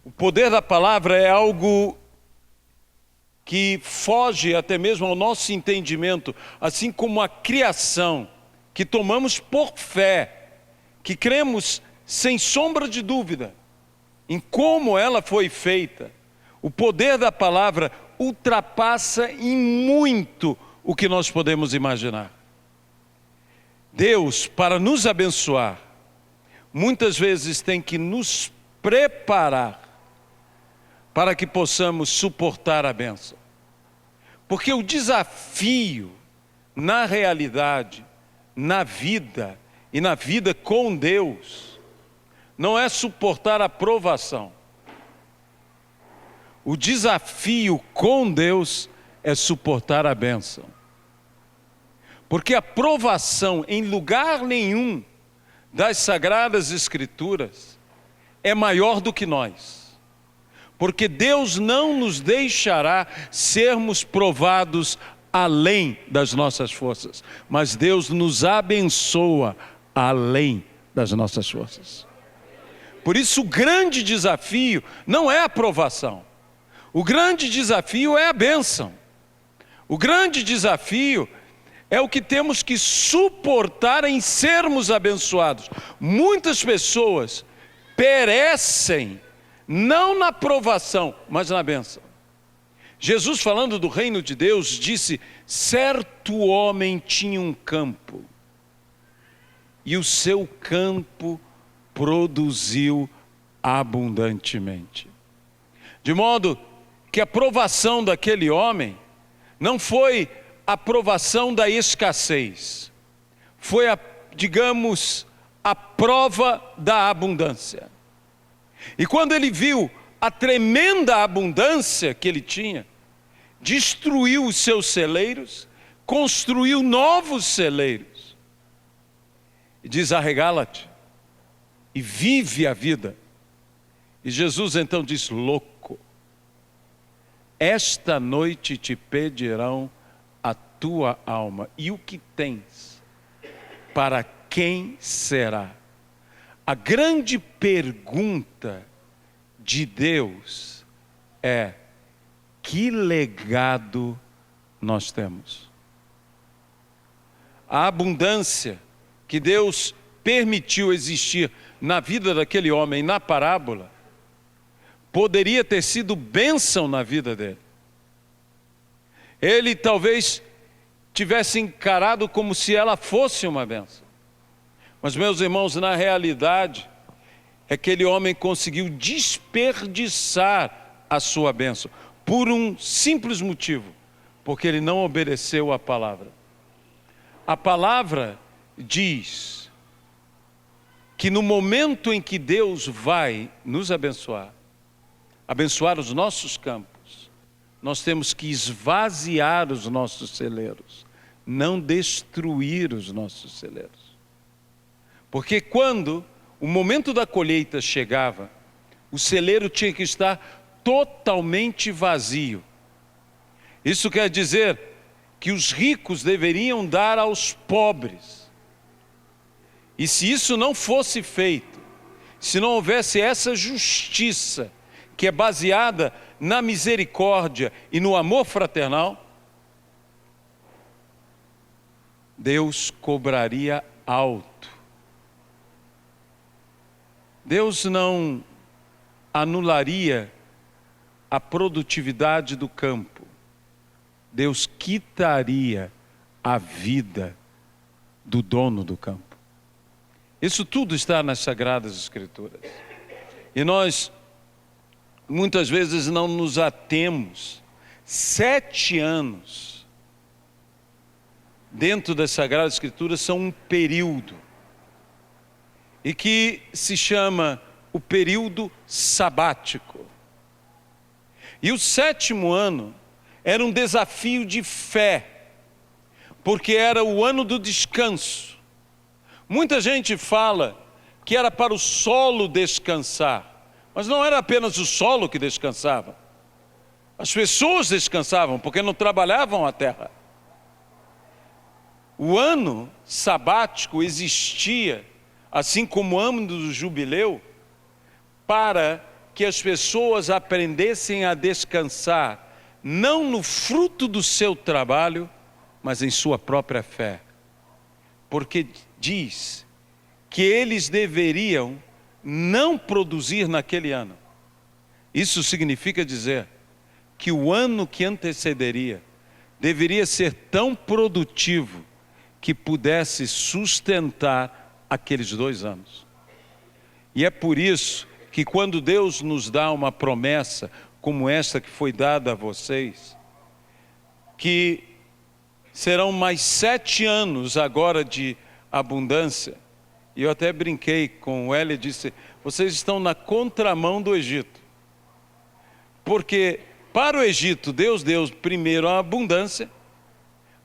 O poder da palavra é algo que foge até mesmo ao nosso entendimento, assim como a criação, que tomamos por fé, que cremos sem sombra de dúvida em como ela foi feita. O poder da palavra ultrapassa em muito o que nós podemos imaginar. Deus, para nos abençoar, muitas vezes tem que nos preparar para que possamos suportar a bênção. Porque o desafio, na realidade, na vida e na vida com Deus, não é suportar a provação. O desafio com Deus é suportar a bênção. Porque a provação em lugar nenhum das Sagradas Escrituras é maior do que nós. Porque Deus não nos deixará sermos provados além das nossas forças, mas Deus nos abençoa além das nossas forças. Por isso o grande desafio não é a provação, o grande desafio é a bênção. O grande desafio é o que temos que suportar em sermos abençoados. Muitas pessoas perecem não na provação, mas na bênção. Jesus, falando do reino de Deus, disse: certo homem tinha um campo, e o seu campo produziu abundantemente. De modo que a provação daquele homem não foi a provação da escassez, foi a prova da abundância. E quando ele viu a tremenda abundância que ele tinha, destruiu os seus celeiros, construiu novos celeiros. E diz: arregala-te e vive a vida. E Jesus então diz: louco, esta noite te pedirão a tua alma, e o que tens, para quem será? A grande pergunta de Deus é: que legado nós temos? A abundância que Deus permitiu existir na vida daquele homem, na parábola, poderia ter sido bênção na vida dele. Ele talvez tivesse encarado como se ela fosse uma bênção. Mas, meus irmãos, na realidade, aquele homem conseguiu desperdiçar a sua bênção por um simples motivo: porque ele não obedeceu à palavra. A palavra diz que no momento em que Deus vai nos abençoar os nossos campos, nós temos que esvaziar os nossos celeiros, não destruir os nossos celeiros. Porque quando o momento da colheita chegava, o celeiro tinha que estar totalmente vazio. Isso quer dizer que os ricos deveriam dar aos pobres. E se isso não fosse feito, se não houvesse essa justiça, que é baseada na misericórdia e no amor fraternal, Deus cobraria alto. Deus não anularia a produtividade do campo. Deus quitaria a vida do dono do campo. Isso tudo está nas Sagradas Escrituras. E nós, muitas vezes, não nos atemos. 7 anos dentro das Sagradas Escrituras são um período, e que se chama o período sabático. E o 7º ano era um desafio de fé, porque era o ano do descanso. Muita gente fala que era para o solo descansar, mas não era apenas o solo que descansava. As pessoas descansavam, porque não trabalhavam a terra. O ano sabático existia, assim como o ano do jubileu, para que as pessoas aprendessem a descansar, não no fruto do seu trabalho, mas em sua própria fé. Porque diz que eles deveriam não produzir naquele ano. Isso significa dizer que o ano que antecederia deveria ser tão produtivo que pudesse sustentar aqueles 2 anos. E é por isso que quando Deus nos dá uma promessa como esta que foi dada a vocês, que serão mais 7 anos agora de abundância, e eu até brinquei com o Hélio e disse, vocês estão na contramão do Egito. Porque para o Egito, Deus deu primeiro a abundância,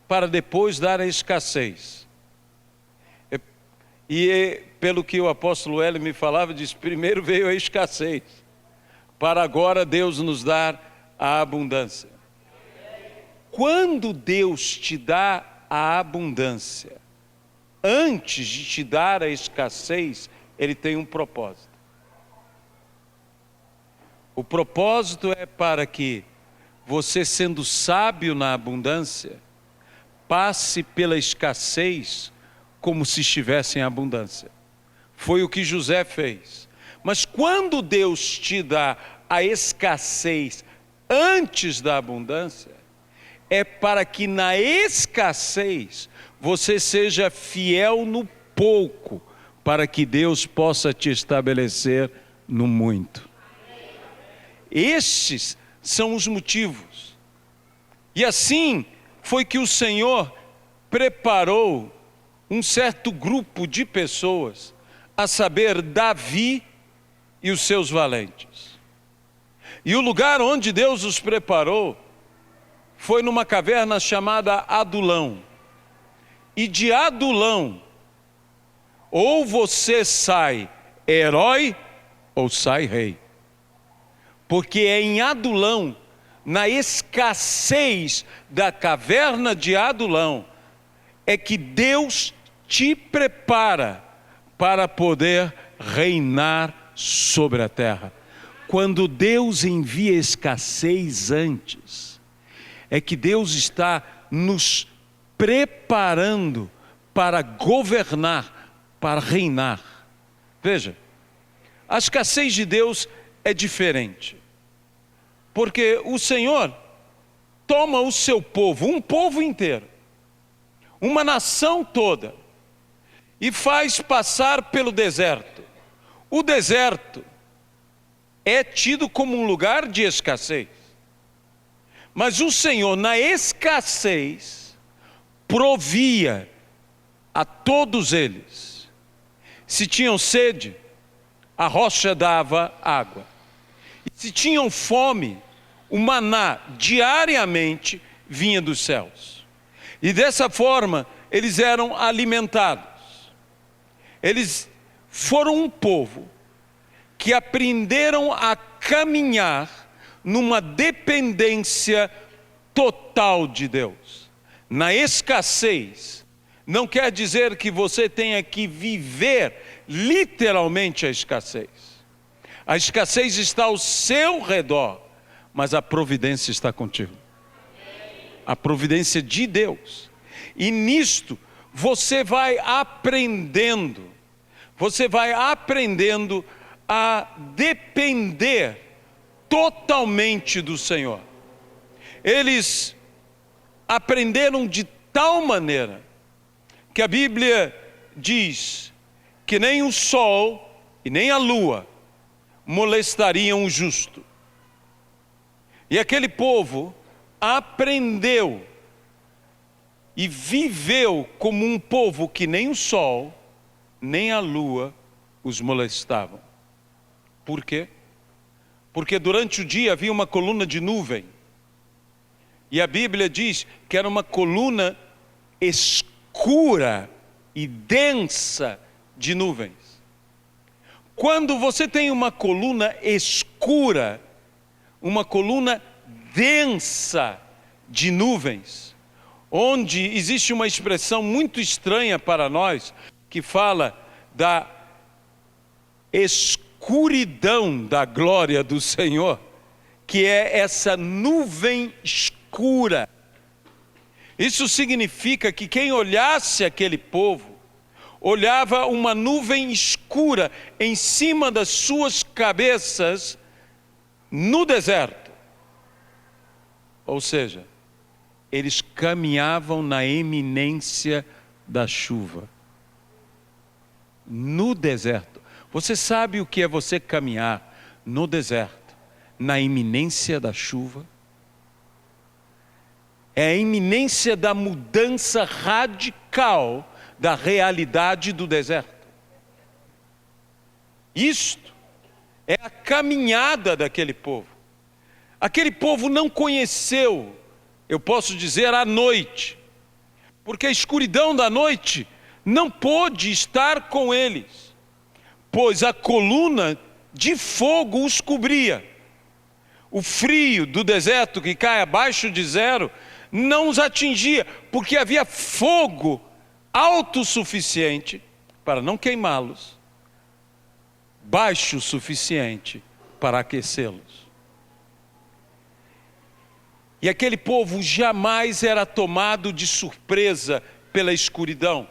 para depois dar a escassez. E pelo que o apóstolo Hélio me falava, disse, primeiro veio a escassez, para agora Deus nos dar a abundância. Quando Deus te dá a abundância, antes de te dar a escassez, Ele tem um propósito. O propósito é para que você, sendo sábio na abundância, passe pela escassez como se estivesse em abundância. Foi o que José fez. Mas quando Deus te dá a escassez antes da abundância, é para que na escassez você seja fiel no pouco, para que Deus possa te estabelecer no muito. Estes são os motivos. E assim foi que o Senhor preparou um certo grupo de pessoas, a saber, Davi e os seus valentes. E o lugar onde Deus os preparou foi numa caverna chamada Adulão. E de Adulão, ou você sai herói, ou sai rei. Porque é em Adulão, na escassez da caverna de Adulão, é que Deus te prepara para poder reinar sobre a terra. Quando Deus envia escassez antes, é que Deus está nos preparando para governar, para reinar. Veja, a escassez de Deus é diferente, porque o Senhor toma o seu povo, um povo inteiro, uma nação toda, e faz passar pelo deserto. O deserto é tido como um lugar de escassez, mas o Senhor, na escassez, provia a todos eles. Se tinham sede, a rocha dava água. E se tinham fome, o maná diariamente vinha dos céus. E dessa forma, eles eram alimentados. Eles foram um povo que aprenderam a caminhar numa dependência total de Deus. Na escassez, não quer dizer que você tenha que viver literalmente a escassez. A escassez está ao seu redor, mas a providência está contigo. A providência de Deus. E nisto, você vai aprendendo a depender totalmente do Senhor. Eles aprenderam de tal maneira que a Bíblia diz que nem o sol e nem a lua molestariam o justo. E aquele povo aprendeu e viveu como um povo que nem o sol, nem a lua os molestavam. Por quê? Porque durante o dia havia uma coluna de nuvem. E a Bíblia diz que era uma coluna escura e densa de nuvens. Quando você tem uma coluna escura, uma coluna densa de nuvens, onde existe uma expressão muito estranha para nós, que fala da escuridão escuridão da glória do Senhor, que é essa nuvem escura. Isso significa que quem olhasse aquele povo, olhava uma nuvem escura em cima das suas cabeças no deserto. Ou seja, eles caminhavam na iminência da chuva. No deserto. Você sabe o que é você caminhar no deserto, na iminência da chuva? É a iminência da mudança radical da realidade do deserto. Isto é a caminhada daquele povo. Aquele povo não conheceu, eu posso dizer, a noite, porque a escuridão da noite não pôde estar com eles, pois a coluna de fogo os cobria. O frio do deserto que cai abaixo de zero não os atingia, porque havia fogo autossuficiente para não queimá-los, baixo o suficiente para aquecê-los. E aquele povo jamais era tomado de surpresa pela escuridão,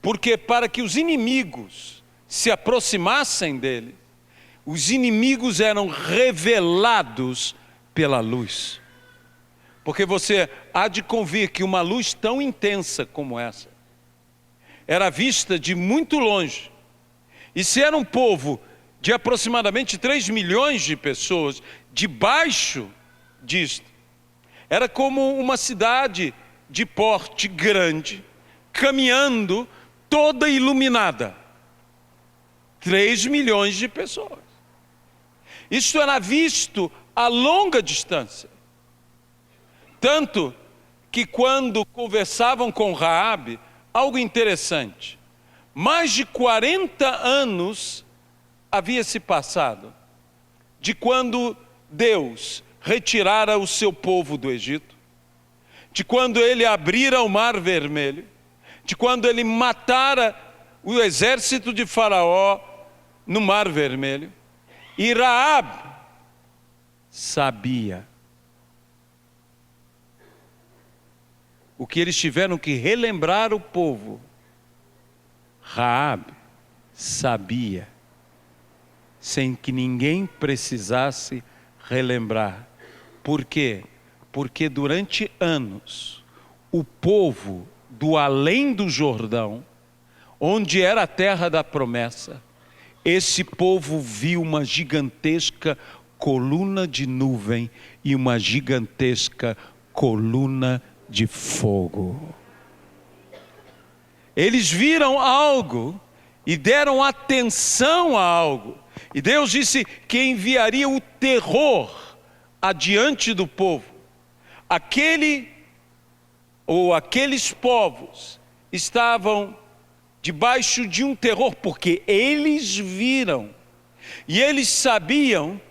porque para que os inimigos se aproximassem dele, os inimigos eram revelados pela luz. Porque você há de convir que uma luz tão intensa como essa era vista de muito longe. E se era um povo de aproximadamente 3 milhões de pessoas, debaixo disto, era como uma cidade de porte grande, caminhando toda iluminada. 3 milhões de pessoas. Isso era visto a longa distância. Tanto que quando conversavam com Raabe, algo interessante, mais de 40 anos havia se passado de quando Deus retirara o seu povo do Egito, de quando ele abrira o mar vermelho, de quando ele matara o exército de Faraó no mar vermelho. E Raabe sabia o que eles tiveram que relembrar o povo. Raabe sabia, sem que ninguém precisasse relembrar. Por quê? Porque durante anos, o povo do além do Jordão, onde era a terra da promessa, esse povo viu uma gigantesca coluna de nuvem e uma gigantesca coluna de fogo. Eles viram algo e deram atenção a algo. E Deus disse que enviaria o terror adiante do povo. Aqueles povos estavam debaixo de um terror, porque eles viram. E eles sabiam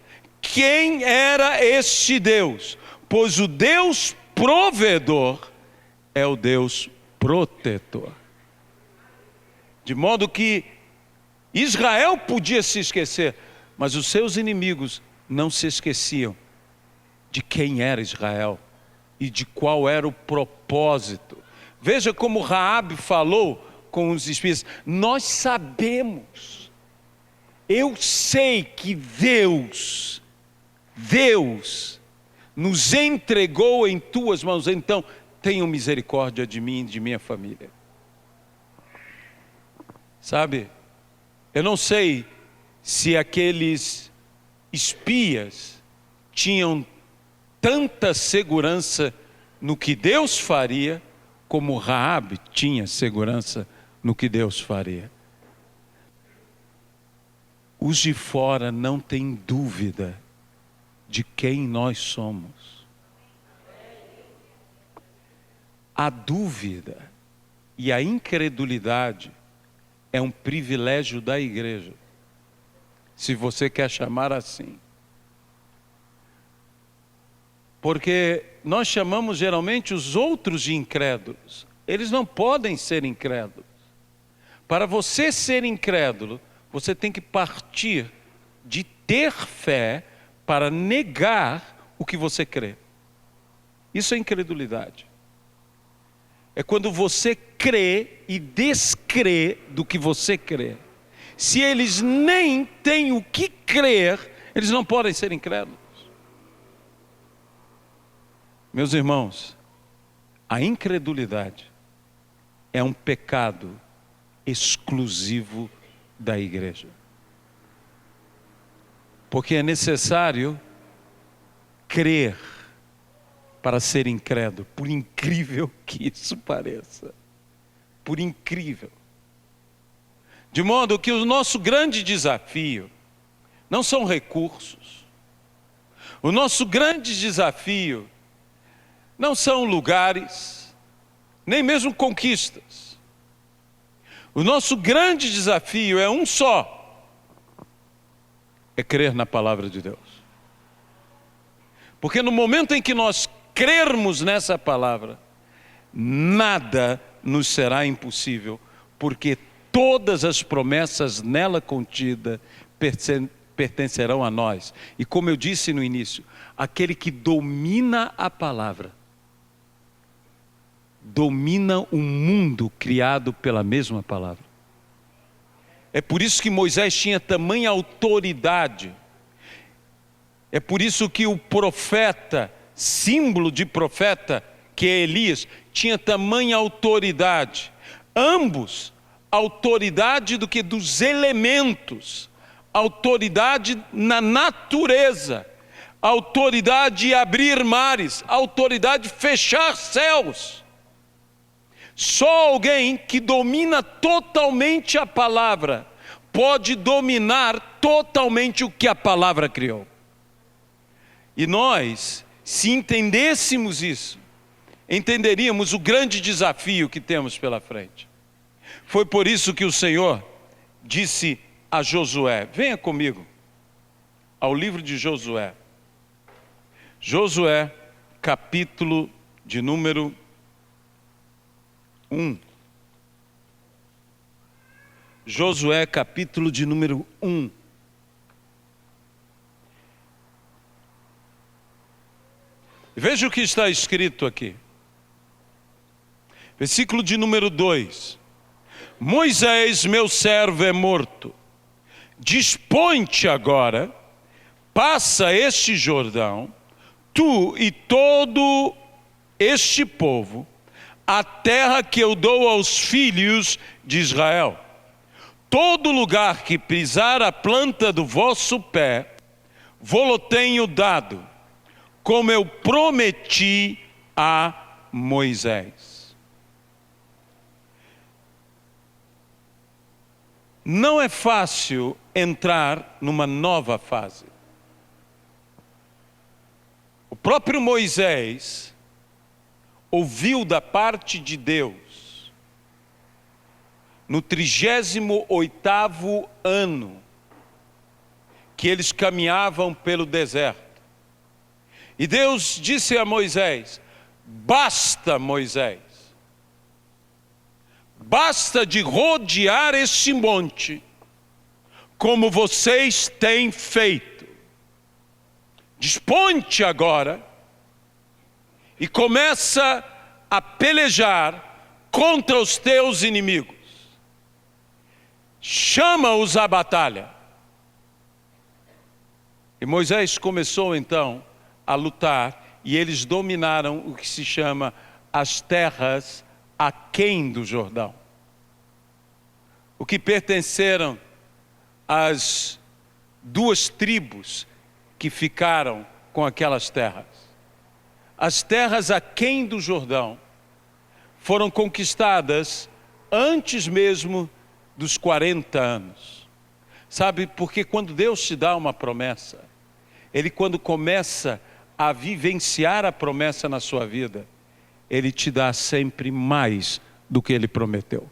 quem era este Deus, pois o Deus provedor é o Deus protetor. De modo que Israel podia se esquecer, mas os seus inimigos não se esqueciam de quem era Israel e de qual era o propósito. Veja como Raabe falou com os espias: nós sabemos, eu sei que Deus nos entregou em tuas mãos, então tenham misericórdia de mim e de minha família. Sabe, eu não sei se aqueles espias tinham tanta segurança no que Deus faria, como Raabe tinha segurança no que Deus faria. Os de fora não têm dúvida de quem nós somos. A dúvida e a incredulidade é um privilégio da igreja, se você quer chamar assim. Porque nós chamamos geralmente os outros de incrédulos. Eles não podem ser incrédulos. Para você ser incrédulo, você tem que partir de ter fé para negar o que você crê. Isso é incredulidade. É quando você crê e descrê do que você crê. Se eles nem têm o que crer, eles não podem ser incrédulos. Meus irmãos, a incredulidade é um pecado exclusivo da igreja. Porque é necessário crer para ser incrédulo, por incrível que isso pareça. Por incrível. De modo que o nosso grande desafio não são recursos. O nosso grande desafio não são lugares, nem mesmo conquistas. O nosso grande desafio é um só: é crer na palavra de Deus. Porque no momento em que nós crermos nessa palavra, nada nos será impossível, porque todas as promessas nela contidas pertencerão a nós. E como eu disse no início, aquele que domina a palavra, domina o mundo criado pela mesma palavra. É por isso que Moisés tinha tamanha autoridade. É por isso que o profeta, símbolo de profeta, que é Elias, tinha tamanha autoridade. Ambos, autoridade do que dos elementos, autoridade na natureza, autoridade de abrir mares, autoridade de fechar céus. Só alguém que domina totalmente a palavra pode dominar totalmente o que a palavra criou. E nós, se entendêssemos isso, entenderíamos o grande desafio que temos pela frente. Foi por isso que o Senhor disse a Josué: venha comigo ao livro de Josué. Josué, capítulo de número 1. Josué, capítulo de número 1. Veja o que está escrito aqui. Versículo de número 2. Moisés, meu servo, é morto. Dispõe-te agora, passa este Jordão, tu e todo este povo, a terra que eu dou aos filhos de Israel. Todo lugar que pisar a planta do vosso pé, vô-lo tenho dado, como eu prometi a Moisés. Não é fácil entrar numa nova fase. O próprio Moisés ouviu da parte de Deus, no 38º ano, que eles caminhavam pelo deserto. E Deus disse a Moisés: basta, Moisés, basta de rodear este monte, como vocês têm feito. Dispõe-te agora e começa a pelejar contra os teus inimigos. Chama-os à batalha. E Moisés começou então a lutar, e eles dominaram o que se chama as terras aquém do Jordão, o que pertenceram às duas tribos que ficaram com aquelas terras. As terras aquém do Jordão foram conquistadas antes mesmo dos 40 anos. Sabe, porque quando Deus te dá uma promessa, Ele, quando começa a vivenciar a promessa na sua vida, Ele te dá sempre mais do que Ele prometeu.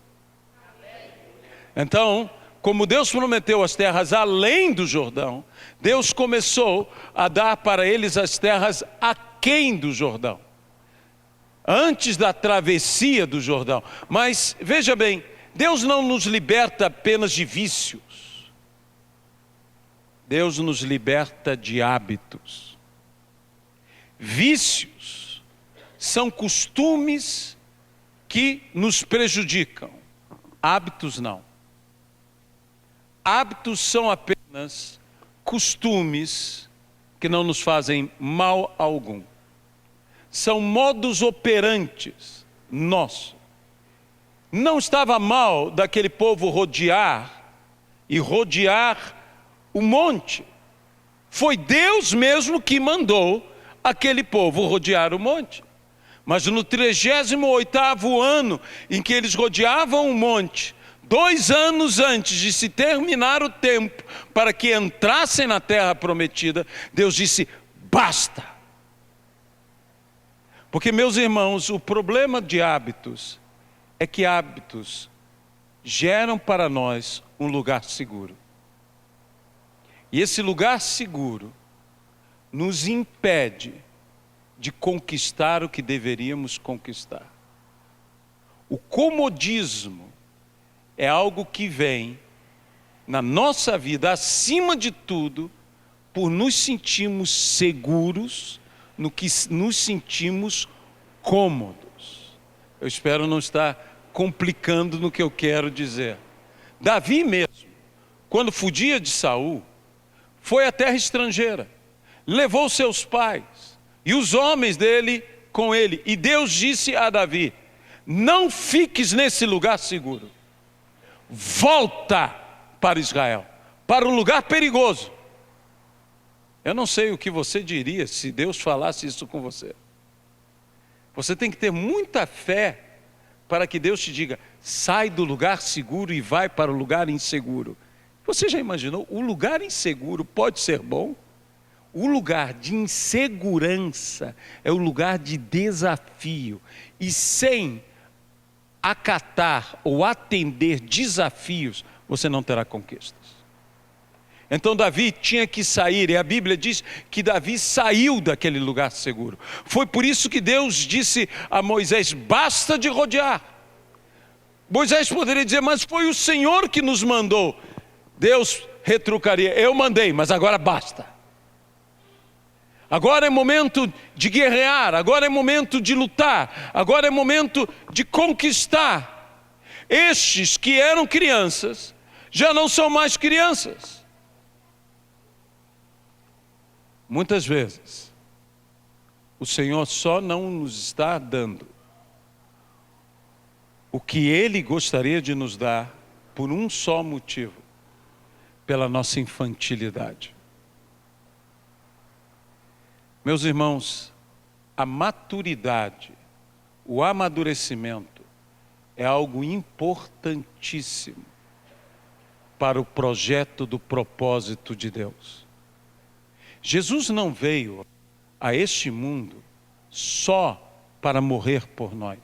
Então, como Deus prometeu as terras além do Jordão, Deus começou a dar para eles as terras aquém do Jordão, antes da travessia do Jordão. Mas veja bem, Deus não nos liberta apenas de vícios. Deus nos liberta de hábitos. Vícios são costumes que nos prejudicam. Hábitos não. Hábitos são apenas costumes que não nos fazem mal algum. São modus operantes nossos. Não estava mal daquele povo rodear o monte. Foi Deus mesmo que mandou aquele povo rodear o monte. Mas no 38º ano em que eles rodeavam o monte, 2 anos antes de se terminar o tempo para que entrassem na terra prometida, Deus disse: basta. Porque, meus irmãos, o problema de hábitos é que hábitos geram para nós um lugar seguro. E esse lugar seguro nos impede de conquistar o que deveríamos conquistar. O comodismo é algo que vem na nossa vida, acima de tudo, por nos sentirmos seguros, no que nos sentimos cômodos. Eu espero não estar complicando no que eu quero dizer. Davi mesmo, quando fugia de Saul, foi à terra estrangeira, levou seus pais e os homens dele com ele. E Deus disse a Davi: não fiques nesse lugar seguro. Volta para Israel, para um lugar perigoso. Eu não sei o que você diria se Deus falasse isso com você. Você tem que ter muita fé para que Deus te diga: sai do lugar seguro e vai para o lugar inseguro. Você já imaginou? O lugar inseguro pode ser bom? O lugar de insegurança é o lugar de desafio. E sem acatar ou atender desafios, você não terá conquistas. Então Davi tinha que sair, e a Bíblia diz que Davi saiu daquele lugar seguro. Foi por isso que Deus disse a Moisés: basta de rodear. Moisés poderia dizer: mas foi o Senhor que nos mandou. Deus retrucaria: eu mandei, mas agora basta. Agora é momento de guerrear, agora é momento de lutar, agora é momento de conquistar. Estes que eram crianças, já não são mais crianças. Muitas vezes, o Senhor só não nos está dando o que Ele gostaria de nos dar por um só motivo: pela nossa infantilidade. Meus irmãos, a maturidade, o amadurecimento é algo importantíssimo para o projeto do propósito de Deus. Jesus não veio a este mundo só para morrer por nós.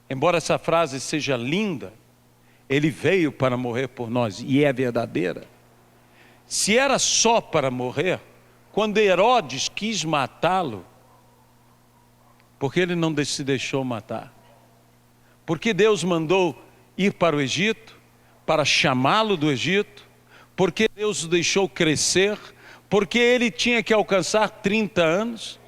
Embora essa frase seja linda, Ele veio para morrer por nós, e é verdadeira. Se era só para morrer, quando Herodes quis matá-lo, porque ele não se deixou matar? Porque Deus mandou ir para o Egito, para chamá-lo do Egito? Porque Deus o deixou crescer? Porque ele tinha que alcançar 30 anos?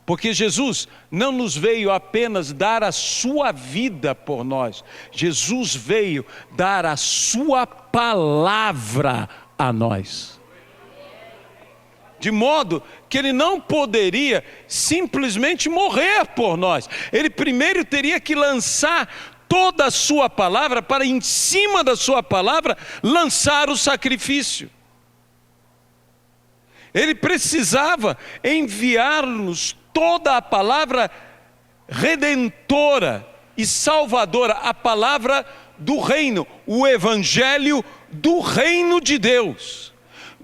Porque Jesus não nos veio apenas dar a sua vida por nós. Jesus veio dar a sua palavra a nós. De modo que ele não poderia simplesmente morrer por nós. Ele primeiro teria que lançar toda a sua palavra, para em cima da sua palavra lançar o sacrifício. Ele precisava enviar-nos toda a palavra redentora e salvadora, a palavra do reino, o evangelho do reino de Deus.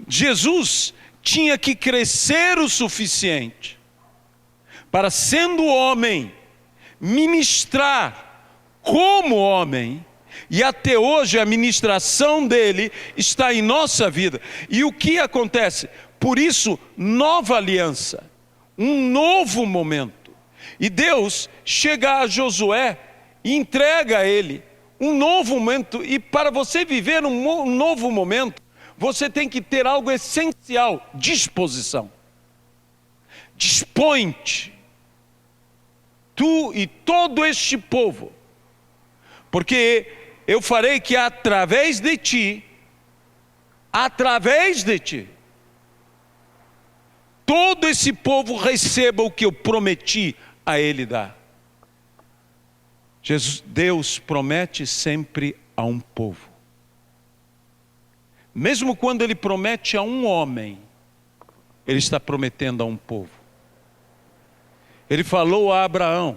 Jesus tinha que crescer o suficiente para, sendo homem, ministrar como homem, e até hoje a ministração dele está em nossa vida. E o que acontece? Por isso, nova aliança, um novo momento. E Deus chega a Josué e entrega a ele um novo momento. E para você viver um novo momento, você tem que ter algo essencial: disposição. Dispõe-te, tu e todo este povo, porque eu farei que através de ti, todo esse povo receba o que eu prometi a ele dar. Deus promete sempre a um povo. Mesmo quando Ele promete a um homem, Ele está prometendo a um povo. Ele falou a Abraão,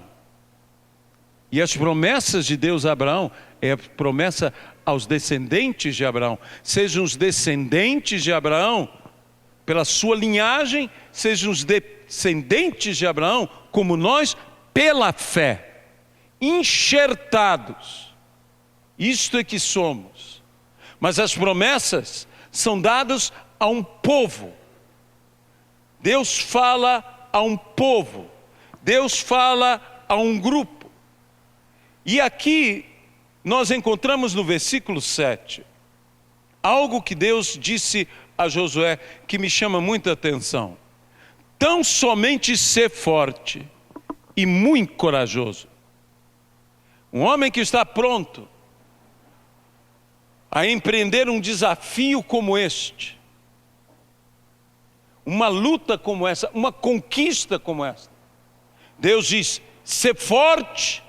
e as promessas de Deus a Abraão é a promessa aos descendentes de Abraão. Sejam os descendentes de Abraão pela sua linhagem, sejam os descendentes de Abraão como nós pela fé, enxertados. Isto é que somos. Mas as promessas são dadas a um povo. Deus fala a um povo. Deus fala a um grupo. E aqui nós encontramos no versículo 7 algo que Deus disse a Josué que me chama muita atenção. Tão somente ser forte e muito corajoso. Um homem que está pronto a empreender um desafio como este, uma luta como essa, uma conquista como essa. Deus diz: ser forte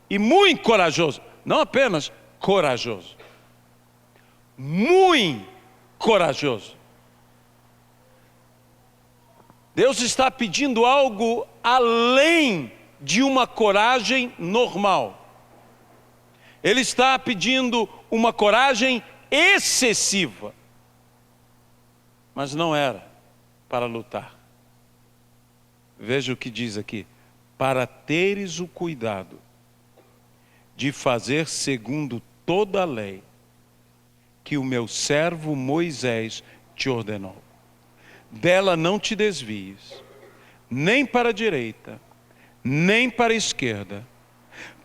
e muito corajoso. Não apenas corajoso, muito corajoso. Deus está pedindo algo além de uma coragem normal. Ele está pedindo uma coragem excessiva. Mas não era para lutar. Veja o que diz aqui: para teres o cuidado de fazer segundo toda a lei que o meu servo Moisés te ordenou. Dela não te desvies, nem para a direita, nem para a esquerda,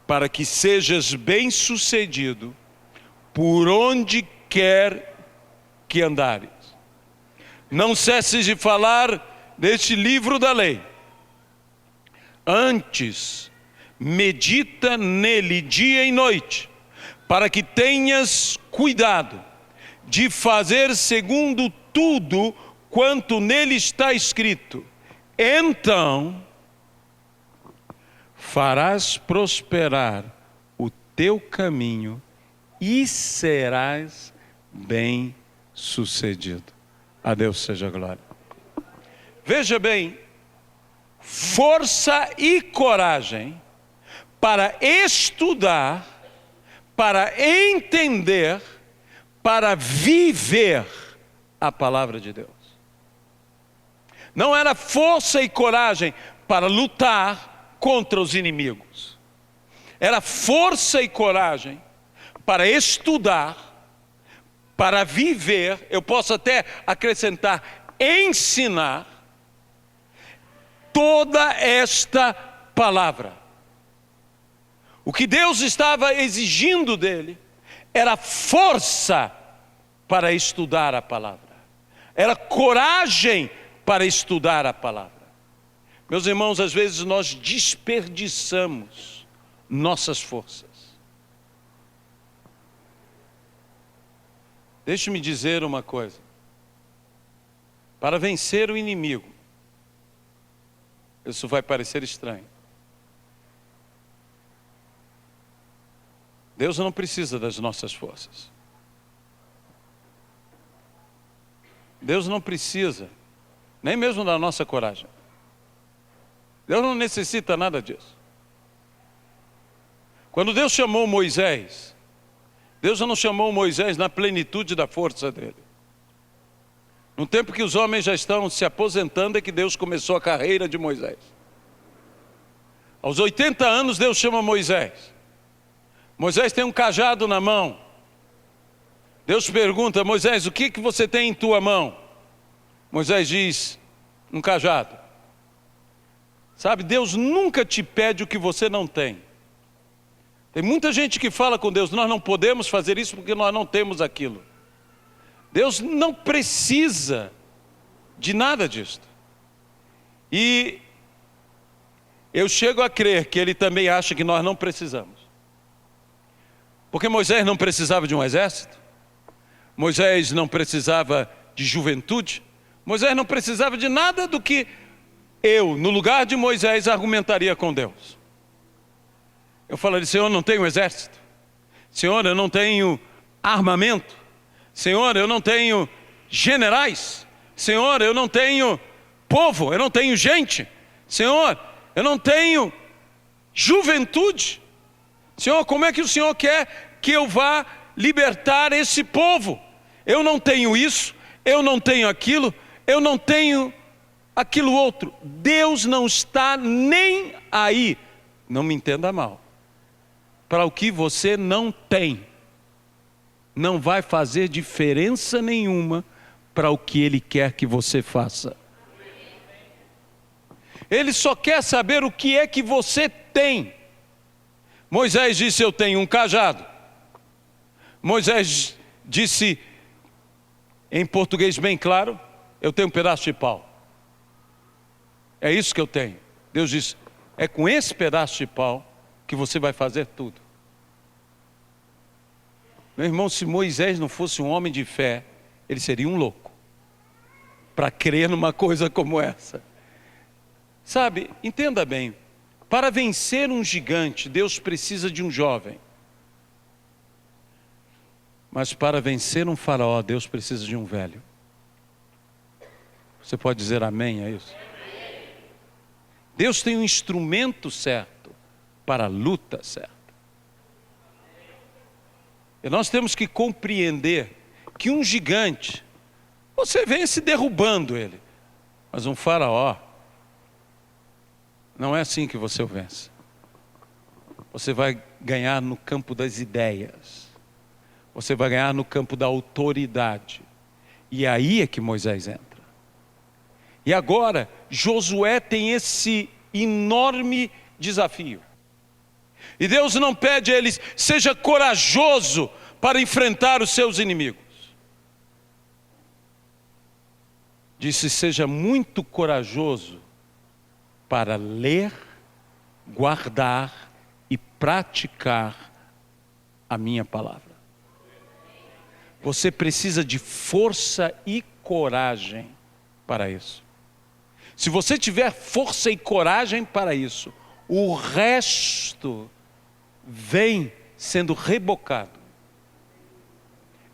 para que sejas bem-sucedido por onde quer que andares. Não cesses de falar deste livro da lei. Antes, medita nele dia e noite, para que tenhas cuidado de fazer segundo tudo quanto nele está escrito. Então farás prosperar o teu caminho e serás bem-sucedido. A Deus seja a glória. Veja bem, força e coragem para estudar, para entender, para viver a palavra de Deus. Não era força e coragem para lutar contra os inimigos. Era força e coragem para estudar, para viver, eu posso até acrescentar, ensinar toda esta palavra. O que Deus estava exigindo dele era força para estudar a palavra. Era coragem para estudar a palavra. Meus irmãos, às vezes nós desperdiçamos nossas forças. Deixe-me dizer uma coisa. Para vencer o inimigo, isso vai parecer estranho. Deus não precisa das nossas forças. Deus não precisa, nem mesmo da nossa coragem. Deus não necessita nada disso. Quando Deus chamou Moisés, Deus não chamou Moisés na plenitude da força dele. No tempo que os homens já estão se aposentando é que Deus começou a carreira de Moisés. Aos 80 anos Deus chama Moisés. Moisés tem um cajado na mão. Deus pergunta: Moisés, o que você tem em tua mão? Moisés diz: um cajado. Sabe, Deus nunca te pede o que você não tem. Tem muita gente que fala com Deus: nós não podemos fazer isso porque nós não temos aquilo. Deus não precisa de nada disso. E eu chego a crer que Ele também acha que nós não precisamos. Porque Moisés não precisava de um exército, Moisés não precisava de juventude, Moisés não precisava de nada do que eu, no lugar de Moisés, argumentaria com Deus. Eu falaria: Senhor, eu não tenho exército, Senhor, eu não tenho armamento, Senhor, eu não tenho generais, Senhor, eu não tenho povo, eu não tenho gente, Senhor, eu não tenho juventude. Senhor, como é que o Senhor quer que eu vá libertar esse povo? Eu não tenho isso, eu não tenho aquilo, eu não tenho aquilo outro. Deus não está nem aí, não me entenda mal, para o que você não tem. Não vai fazer diferença nenhuma para o que Ele quer que você faça. Ele só quer saber o que é que você tem. Moisés disse: eu tenho um cajado. Moisés disse, em português bem claro, eu tenho um pedaço de pau. É isso que eu tenho. Deus disse: é com esse pedaço de pau que você vai fazer tudo. Meu irmão, se Moisés não fosse um homem de fé, ele seria um louco para crer numa coisa como essa. Sabe, entenda bem, para vencer um gigante, Deus precisa de um jovem. Mas para vencer um faraó, Deus precisa de um velho. Você pode dizer amém a isso? Deus tem um instrumento certo para a luta certa. E nós temos que compreender que um gigante, você vence derrubando ele. Mas um faraó, não é assim que você o vence. Você vai ganhar no campo das ideias. Você vai ganhar no campo da autoridade. E aí é que Moisés entra. E agora, Josué tem esse enorme desafio. E Deus não pede a eles: seja corajoso para enfrentar os seus inimigos. Disse: seja muito corajoso para ler, guardar e praticar a minha palavra. Você precisa de força e coragem para isso. Se você tiver força e coragem para isso, o resto vem sendo rebocado.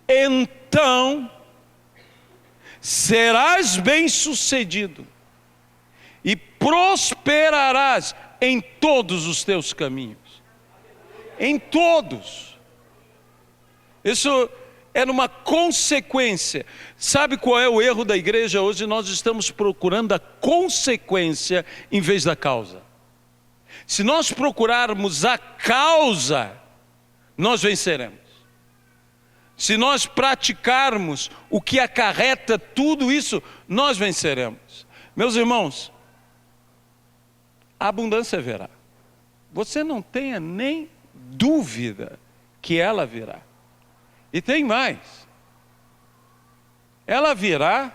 Então, serás bem-sucedido e prosperarás em todos os teus caminhos. Em todos. Isso é uma consequência. Sabe qual é o erro da igreja hoje? Nós estamos procurando a consequência em vez da causa. Se nós procurarmos a causa, nós venceremos. Se nós praticarmos o que acarreta tudo isso, nós venceremos. Meus irmãos, a abundância virá. Você não tenha nem dúvida que ela virá. E tem mais. Ela virá,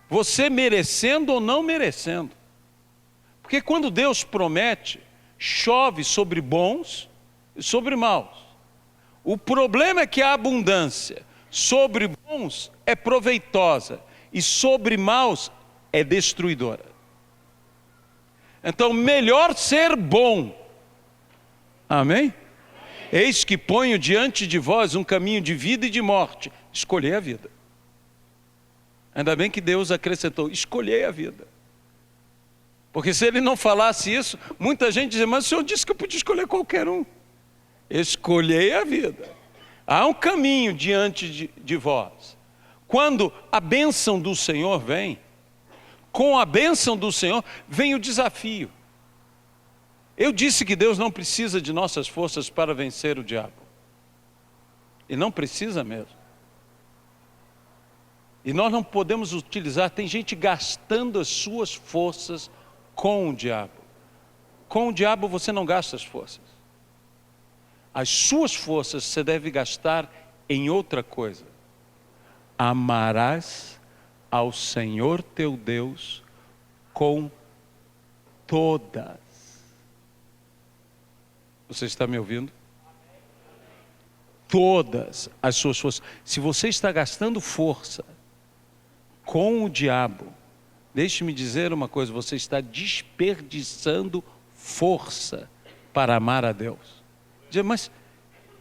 você merecendo ou não merecendo. Porque quando Deus promete, chove sobre bons e sobre maus. O problema é que a abundância sobre bons é proveitosa e sobre maus é destruidora. Então, melhor ser bom. Amém? Eis que ponho diante de vós um caminho de vida e de morte. Escolhei a vida. Ainda bem que Deus acrescentou: escolhei a vida. Porque se Ele não falasse isso, muita gente dizia: mas o Senhor disse que eu podia escolher qualquer um. Escolhei a vida. Há um caminho diante de vós. Quando a bênção do Senhor vem, com a bênção do Senhor vem o desafio. Eu disse que Deus não precisa de nossas forças para vencer o diabo. E não precisa mesmo. E nós não podemos utilizar, tem gente gastando as suas forças com o diabo. Com o diabo você não gasta as forças. As suas forças você deve gastar em outra coisa. amarás ao Senhor teu Deus com todas. Você está me ouvindo? Todas as suas forças. Se você está gastando força com o diabo, deixe-me dizer uma coisa, você está desperdiçando força para amar a Deus. Mas,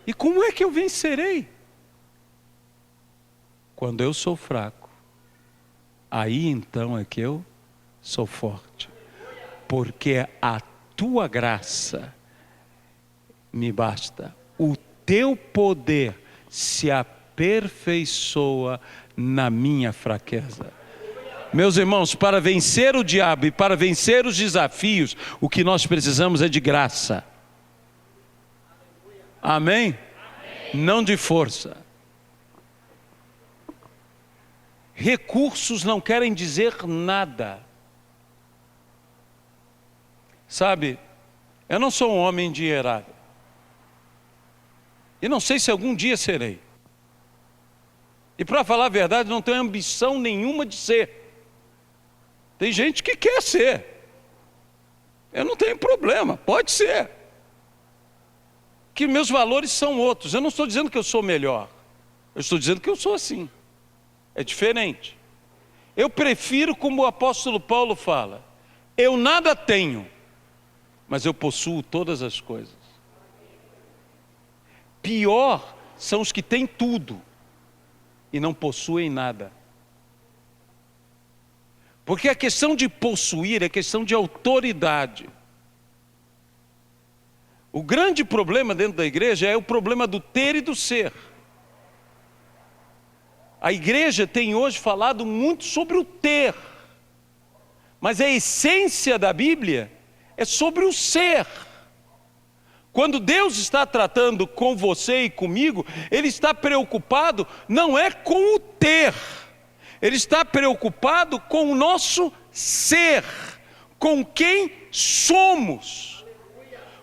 e como é que eu vencerei? Quando eu sou fraco, aí então é que eu sou forte. Porque a tua graça me basta. O teu poder se aperfeiçoa na minha fraqueza. Meus irmãos, para vencer o diabo e para vencer os desafios, o que nós precisamos é de graça. Amém? Não de força. Recursos não querem dizer nada. Sabe, eu não sou um homem endinheirado. E não sei se algum dia serei. E para falar a verdade, não tenho ambição nenhuma de ser. Tem gente que quer ser. Eu não tenho problema, pode ser. Que meus valores são outros. Eu não estou dizendo que eu sou melhor. Eu estou dizendo que eu sou assim. É diferente. Eu prefiro, como o apóstolo Paulo fala, eu nada tenho, mas eu possuo todas as coisas. Pior são os que têm tudo e não possuem nada. Porque a questão de possuir é questão de autoridade. O grande problema dentro da igreja é o problema do ter e do ser. A igreja tem hoje falado muito sobre o ter, mas a essência da Bíblia é sobre o ser. Quando Deus está tratando com você e comigo, Ele está preocupado não é com o ter, Ele está preocupado com o nosso ser, com quem somos.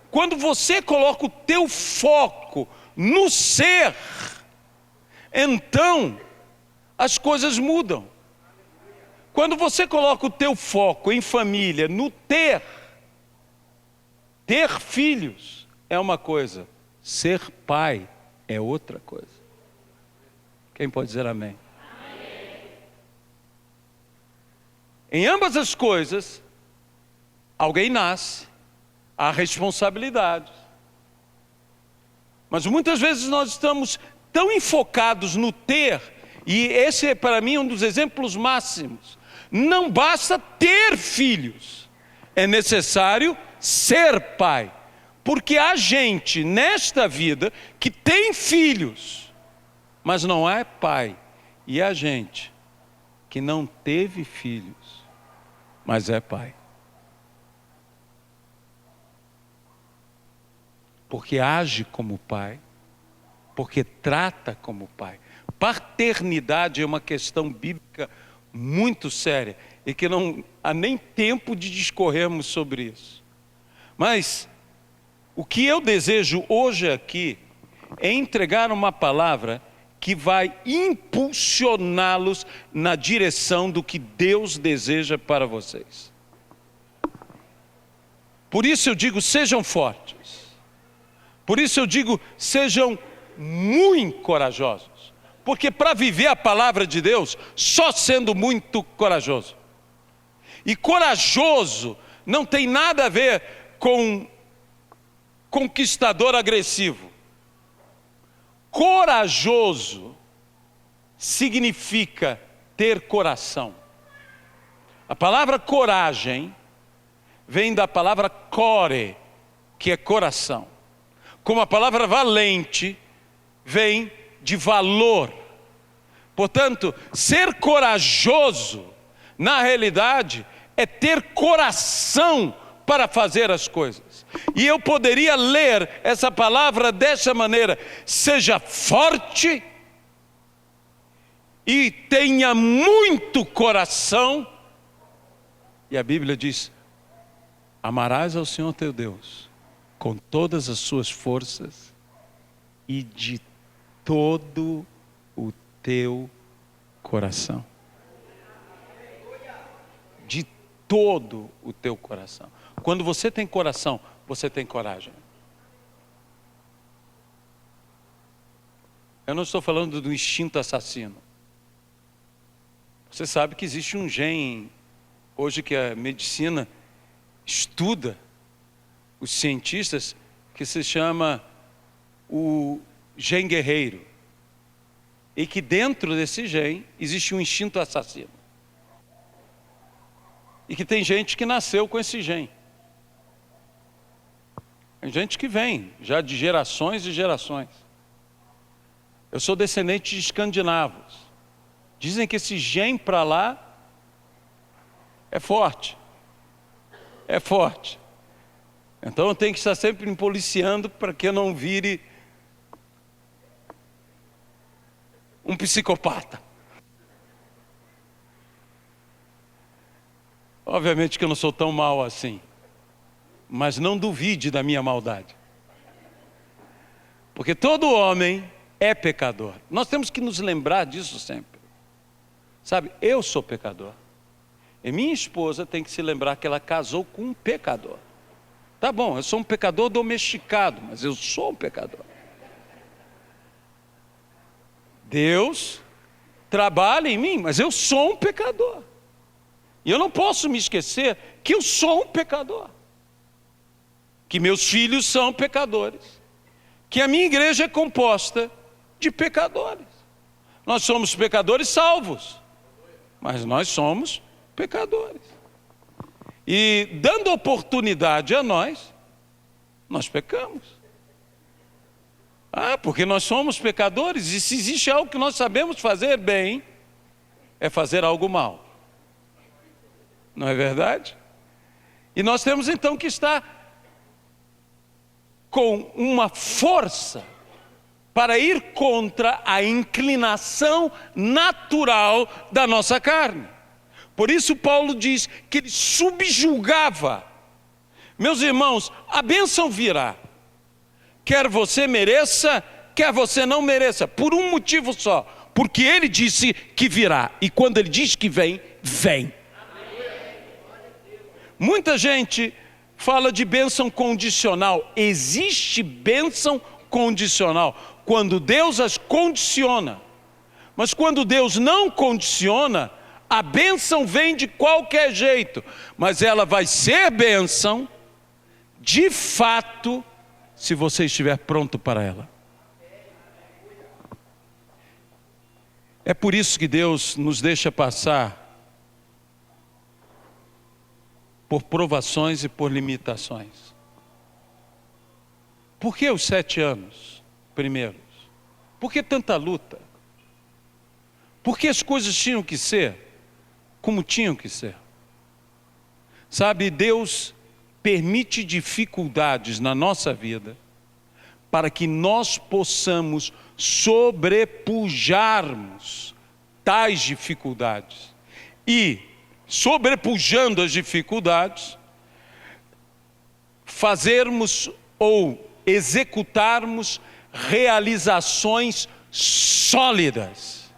Quando você coloca o teu foco no ser, então as coisas mudam. Quando você coloca o teu foco em família, no ter filhos é uma coisa, ser pai é outra coisa. Quem pode dizer amém? Amém. Em ambas as coisas, alguém nasce, há responsabilidade. Mas muitas vezes nós estamos tão enfocados no ter, e esse é para mim um dos exemplos máximos. Não basta ter filhos, é necessário ser pai. Porque há gente nesta vida que tem filhos, mas não é pai. E há gente que não teve filhos, mas é pai. Porque age como pai, porque trata como pai. Paternidade é uma questão bíblica muito séria e que não há nem tempo de discorrermos sobre isso. Mas o que eu desejo hoje aqui é entregar uma palavra que vai impulsioná-los na direção do que Deus deseja para vocês. Por isso eu digo, sejam fortes. Por isso eu digo, sejam muito corajosos. Porque para viver a palavra de Deus, só sendo muito corajoso. E corajoso não tem nada a ver com conquistador agressivo. Corajoso significa ter coração. A palavra coragem vem da palavra core, que é coração. Como a palavra valente vem de valor. Portanto, ser corajoso, na realidade, é ter coração para fazer as coisas. E eu poderia ler essa palavra dessa maneira: seja forte e tenha muito coração. E a Bíblia diz: amarás ao Senhor teu Deus com todas as suas forças e de todo o teu coração. De todo o teu coração. Quando você tem coração, você tem coragem. Eu não estou falando do instinto assassino. Você sabe que existe um gene, hoje que a medicina estuda, os cientistas, que se chama o gene guerreiro. E que dentro desse gene existe um instinto assassino. E que tem gente que nasceu com esse gene. Tem gente que vem, já de gerações e gerações. Eu sou descendente de escandinavos. Dizem que esse gene para lá é forte. É forte. Então eu tenho que estar sempre me policiando para que eu não vire um psicopata. Obviamente que eu não sou tão mau assim, mas não duvide da minha maldade. Porque todo homem é pecador. Nós temos que nos lembrar disso sempre. Sabe, eu sou pecador. E minha esposa tem que se lembrar que ela casou com um pecador. Tá bom, eu sou um pecador domesticado, mas eu sou um pecador. Deus trabalha em mim, mas eu sou um pecador. E eu não posso me esquecer que eu sou um pecador. Que meus filhos são pecadores. Que a minha igreja é composta de pecadores. Nós somos pecadores salvos, mas nós somos pecadores. E dando oportunidade a nós pecamos. Porque nós somos pecadores, e se existe algo que nós sabemos fazer bem, é fazer algo mal. Não é verdade? E nós temos então que estar com uma força para ir contra a inclinação natural da nossa carne. Por isso Paulo diz que ele subjugava. Meus irmãos, a bênção virá. Quer você mereça, quer você não mereça, por um motivo só. Porque ele disse que virá. E quando ele diz que vem, vem. Muita gente fala de bênção condicional. Existe bênção condicional quando Deus as condiciona. Mas quando Deus não condiciona, a bênção vem de qualquer jeito. Mas ela vai ser bênção, de fato, se você estiver pronto para ela. É por isso que Deus nos deixa passar por provações e por limitações. Por que os 7 anos primeiros? Por que tanta luta? Por que as coisas tinham que ser como tinham que ser? Sabe, Deus permite dificuldades na nossa vida para que nós possamos sobrepujarmos tais dificuldades. E, sobrepujando as dificuldades, fazermos ou executarmos realizações sólidas,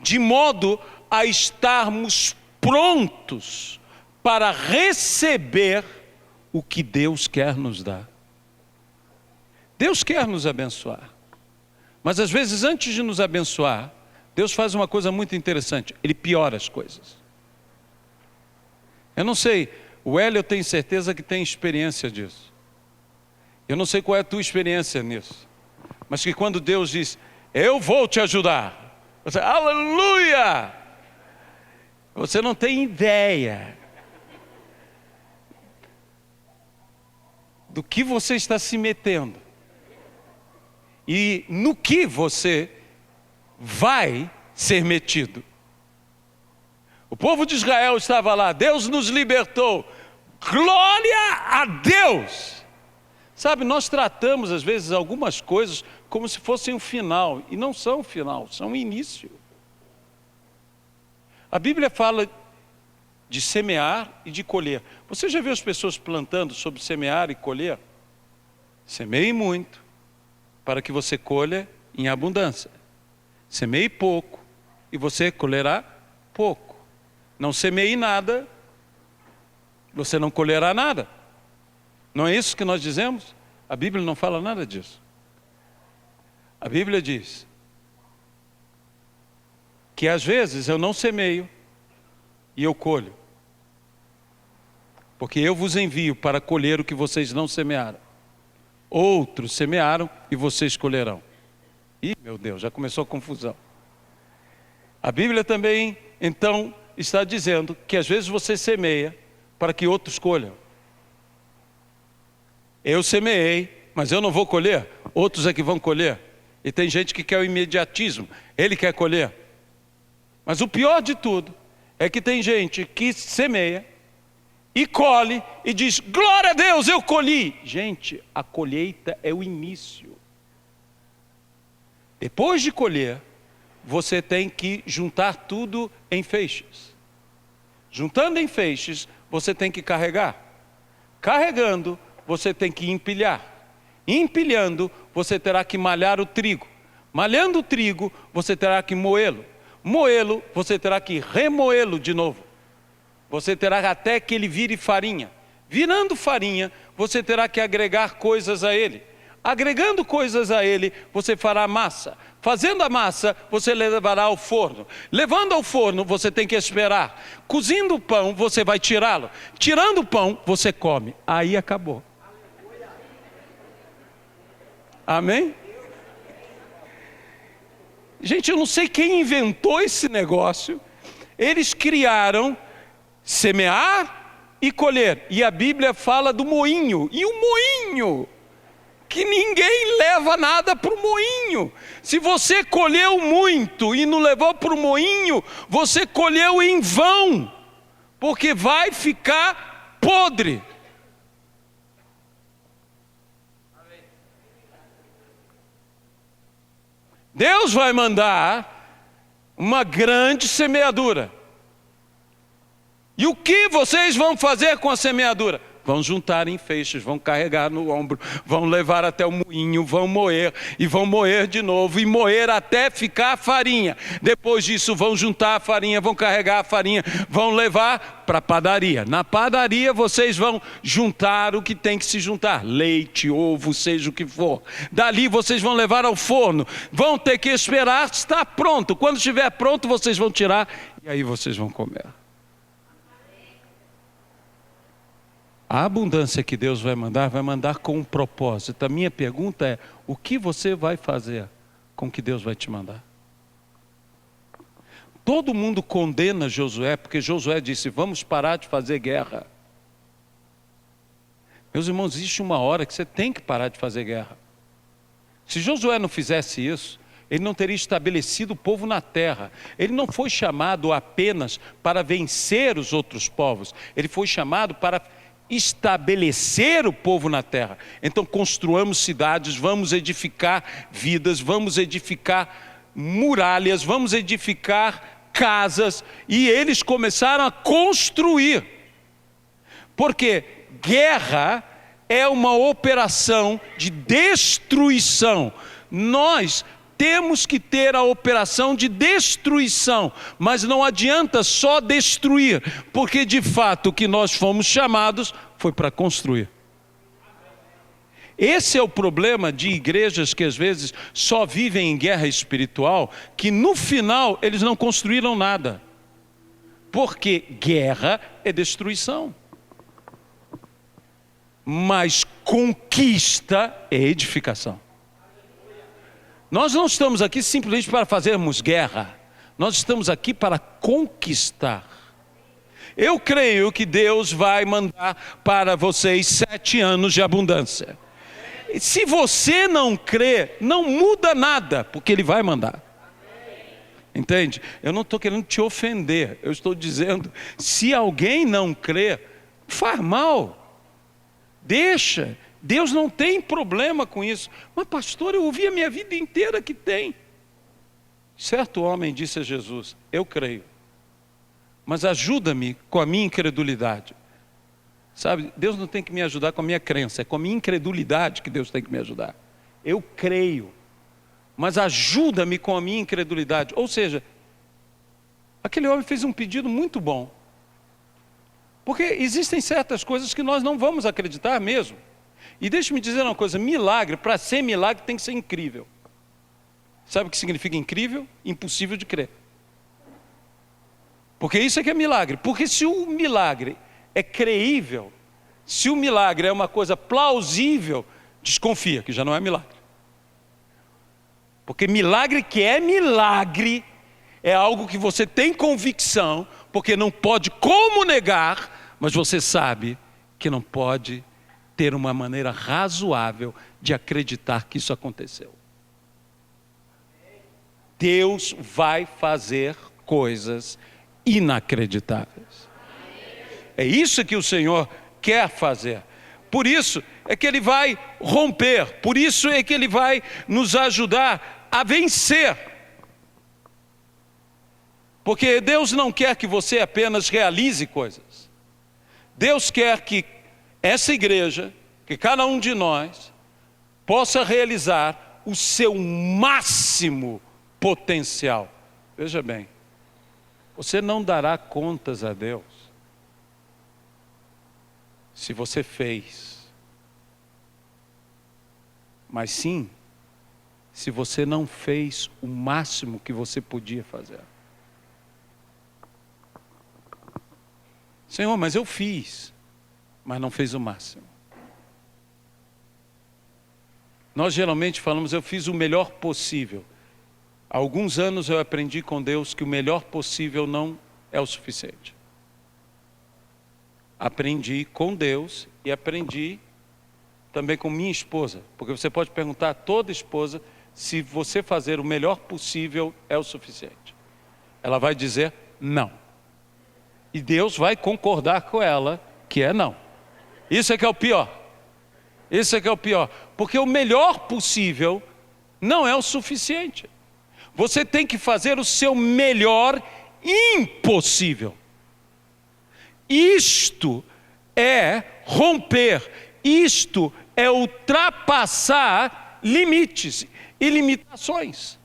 de modo a estarmos prontos para receber o que Deus quer nos dar. Deus quer nos abençoar, mas às vezes antes de nos abençoar, Deus faz uma coisa muito interessante, Ele piora as coisas. Eu não sei, o Hélio eu tenho certeza que tem experiência disso. Eu não sei qual é a tua experiência nisso, mas que quando Deus diz, eu vou te ajudar, você, aleluia! Você não tem ideia do que você está se metendo e no que você vai ser metido. O povo de Israel estava lá, Deus nos libertou, glória a Deus! Sabe, nós tratamos às vezes algumas coisas como se fossem um final, e não são um final, são um início. A Bíblia fala de semear e de colher. Você já viu as pessoas plantando sobre semear e colher? Semeie muito, para que você colha em abundância. Semeie pouco, e você colherá pouco. Não semeie nada, você não colherá nada. Não é isso que nós dizemos? A Bíblia não fala nada disso. A Bíblia diz que às vezes eu não semeio e eu colho. Porque eu vos envio para colher o que vocês não semearam. Outros semearam e vocês colherão. Ih, meu Deus, já começou a confusão. A Bíblia também, então, está dizendo que às vezes você semeia para que outros colham. Eu semeei, mas eu não vou colher, outros é que vão colher. E tem gente que quer o imediatismo, ele quer colher. Mas o pior de tudo é que tem gente que semeia e colhe e diz, glória a Deus, eu colhi. Gente, a colheita é o início. Depois de colher, você tem que juntar tudo em feixes. Juntando em feixes, você tem que carregar. Carregando, você tem que empilhar. Empilhando, você terá que malhar o trigo. Malhando o trigo, você terá que moê-lo. Moê-lo, você terá que remoê-lo de novo. Você terá até que ele vire farinha. Virando farinha, você terá que agregar coisas a ele. Agregando coisas a ele, você fará massa. Fazendo a massa, você levará ao forno. Levando ao forno, você tem que esperar. Cozindo o pão, você vai tirá-lo. Tirando o pão, você come. Aí acabou. Amém? Gente, eu não sei quem inventou esse negócio. Eles criaram semear e colher. E a Bíblia fala do moinho. E o moinho, que ninguém leva nada para o moinho. Se você colheu muito e não levou para o moinho, você colheu em vão, porque vai ficar podre. Deus vai mandar uma grande semeadura. E o que vocês vão fazer com a semeadura? Vão juntar em feixes, vão carregar no ombro, vão levar até o moinho, vão moer e vão moer de novo e moer até ficar farinha. Depois disso vão juntar a farinha, vão carregar a farinha, vão levar para a padaria. Na padaria vocês vão juntar o que tem que se juntar, leite, ovo, seja o que for. Dali vocês vão levar ao forno, vão ter que esperar estar pronto. Quando estiver pronto vocês vão tirar e aí vocês vão comer. A abundância que Deus vai mandar com um propósito. A minha pergunta é, o que você vai fazer com o que Deus vai te mandar? Todo mundo condena Josué, porque Josué disse, vamos parar de fazer guerra. Meus irmãos, existe uma hora que você tem que parar de fazer guerra. Se Josué não fizesse isso, ele não teria estabelecido o povo na terra. Ele não foi chamado apenas para vencer os outros povos. Ele foi chamado para estabelecer o povo na terra. Então construamos cidades, vamos edificar vidas, vamos edificar muralhas, vamos edificar casas. E eles começaram a construir. Porque guerra é uma operação de destruição. Nós temos que ter a operação de destruição, mas não adianta só destruir, porque de fato o que nós fomos chamados foi para construir. Esse é o problema de igrejas que às vezes só vivem em guerra espiritual, que no final eles não construíram nada, porque guerra é destruição, mas conquista é edificação. Nós não estamos aqui simplesmente para fazermos guerra. Nós estamos aqui para conquistar. Eu creio que Deus vai mandar para vocês 7 anos de abundância. E se você não crê, não muda nada, porque Ele vai mandar. Entende? Eu não estou querendo te ofender. Eu estou dizendo, se alguém não crê, faz mal. Deixa. Deus não tem problema com isso. Mas pastor, eu ouvi a minha vida inteira que tem. Certo homem disse a Jesus, eu creio, mas ajuda-me com a minha incredulidade. Sabe, Deus não tem que me ajudar com a minha crença, é com a minha incredulidade que Deus tem que me ajudar. Eu creio, mas ajuda-me com a minha incredulidade. Ou seja, Aquele homem fez um pedido muito bom. Porque existem certas coisas que nós não vamos acreditar mesmo. E deixe-me dizer uma coisa, milagre, para ser milagre tem que ser incrível. Sabe o que significa incrível? Impossível de crer. Porque isso é que é milagre. Porque se o milagre é creível, se o milagre é uma coisa plausível, desconfia que já não é milagre. Porque milagre que é milagre é algo que você tem convicção, porque não pode como negar, mas você sabe que não pode ter uma maneira razoável de acreditar que isso aconteceu. Deus vai fazer coisas inacreditáveis. É isso que o Senhor quer fazer. Por isso é que Ele vai romper, por isso é que Ele vai nos ajudar a vencer. Porque Deus não quer que você apenas realize coisas. Deus quer que essa igreja, que cada um de nós, possa realizar o seu máximo potencial. Veja bem, você não dará contas a Deus se você fez, mas sim se você não fez o máximo que você podia fazer. Senhor, mas eu fiz, mas não fez o máximo. Nós geralmente falamos, eu fiz o melhor possível. Há alguns anos eu aprendi com Deus que o melhor possível não é o suficiente. Aprendi com Deus e aprendi também com minha esposa. Porque você pode perguntar a toda esposa se você fazer o melhor possível é o suficiente. Ela vai dizer não. E Deus vai concordar com ela que é não. Isso é que é o pior. Isso é que é o pior. Porque o melhor possível não é o suficiente. Você tem que fazer o seu melhor impossível. Isto é romper. Isto é ultrapassar limites e limitações.